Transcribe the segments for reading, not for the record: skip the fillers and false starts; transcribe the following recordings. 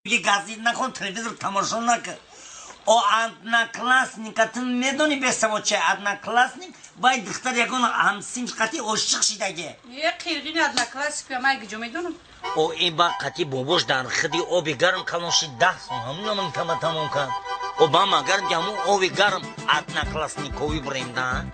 یه گازی نکن تلویزیون تماشا نکن. او одноклассникатın میدونی بسمو چه одноклассник باید دختر یکون همسین قطعی عاشق شیدگه. یه قیرگین одноклассник و من گجو میدونم. او ای با قطعی بابوش در خدی او بگرم کلونشی 10 سون همون من تمام کن. او با ما گرم که همون او بگرم одноклассникові بریم ده.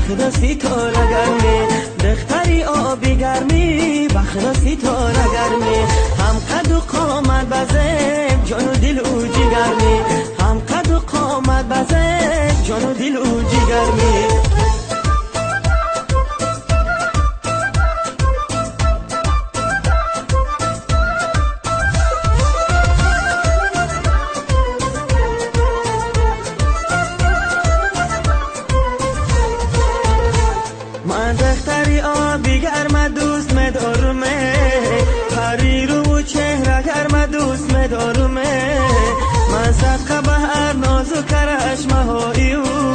بخرسی تو نگرمی دختری آبی گرمی بخرسی تو نگرمی هم قد و قامت بزه جان و دل و جگرمی هم قد و قامت بزه جان و دل و جگرمی من صدقه به هر ناز و کرش مهایی او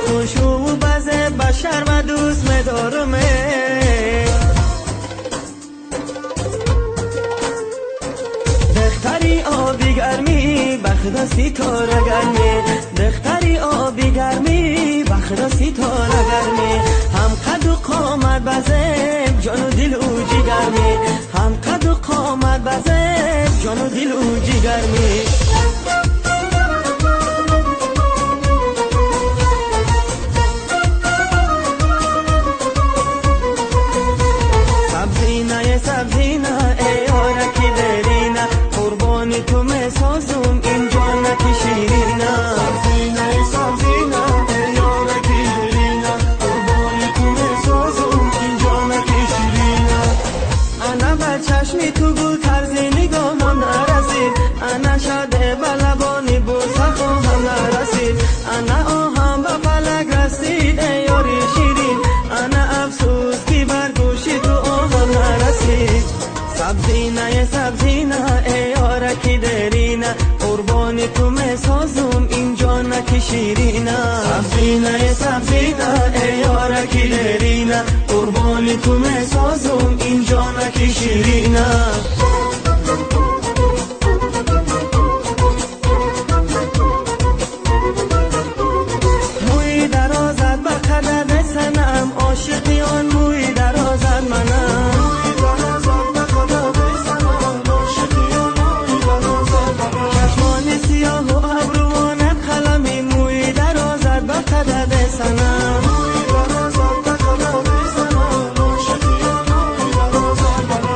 خوشو و بزه بشر ما دوست مدارمه دختری آبی گرمی بخدستی تو رگرمی دختری آبی گرمی بخدستی تو رگرمی هم قد و قامت بزه جان و دل او جگرمی هم قد و قامت بزه جان و دل او جگرمی سبزینه ای یارکی درینا قربانی تو میسازم این جانتی شیرینا سبزینه ای یارکی درینا قربانی تو میسازم این جانتی شیرینا انا بر چشمی تو گل طرزی نگاهم نرسید انا شده بلبانی بوسه خواهم نرسید انا آهم به فلک رسید ای یاری شیرین انا افسوس کی بر گوشی تو آهم نرسید سبزینه ای یارکی درینا قربانی تو میسازم این جانکی شیرینا سبزینه ای یارکی درینا قربانی تو میسازم این جانکی شیرینا موی درازت به قدر سنم عاشقیان موی درازت منم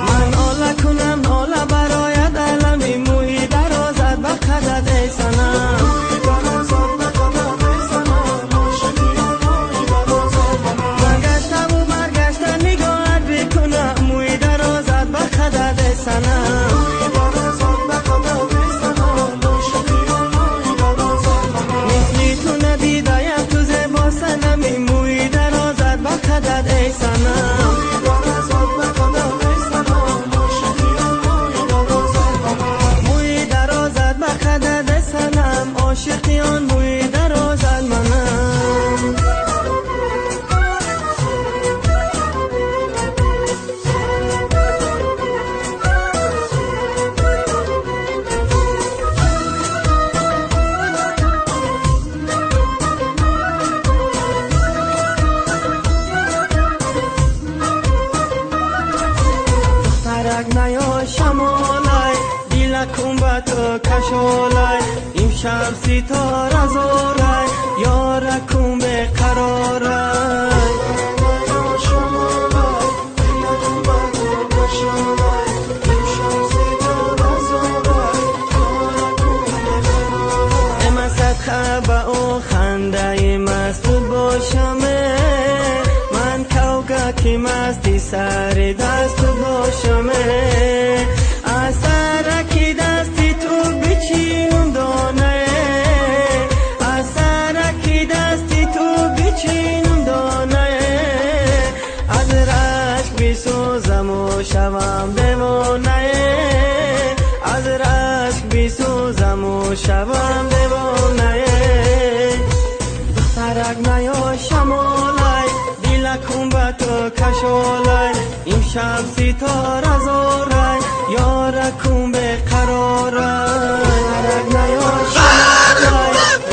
من آله کنم آله برایت علمی موی درازت به قدد ای سنم برگشتم و برگشتم نگاهت بکنم موی درازت به قدد ای سنم مثلی تو ندیدایم تو زیبا سنمی موی درازت به قدد ای سنم موی درازت به قدد ای سنم عاشقیان موی درازت منم نیا شمالای دیلکم با تو کشالای امشب ستاره زورای یارکم به قرارای نیا شمالای دیلکم با تو کشالای امشب ستاره زورای یارکم به قرارای اما صدقه با او خنده مست باشمه من کوکه که مستی سر دست باشم دانمه از سرکی دستی تو بچینم دانه از سرکی دستی تو بچینم دانه از رشک بسوزم و شوم دیوانه از رشک بسوزم و شوم دیوانه دخترک نیا شمالای دلکم با تو کشالای امشب ستاره زارای یارکم به قرارای دخترک نیا شمالای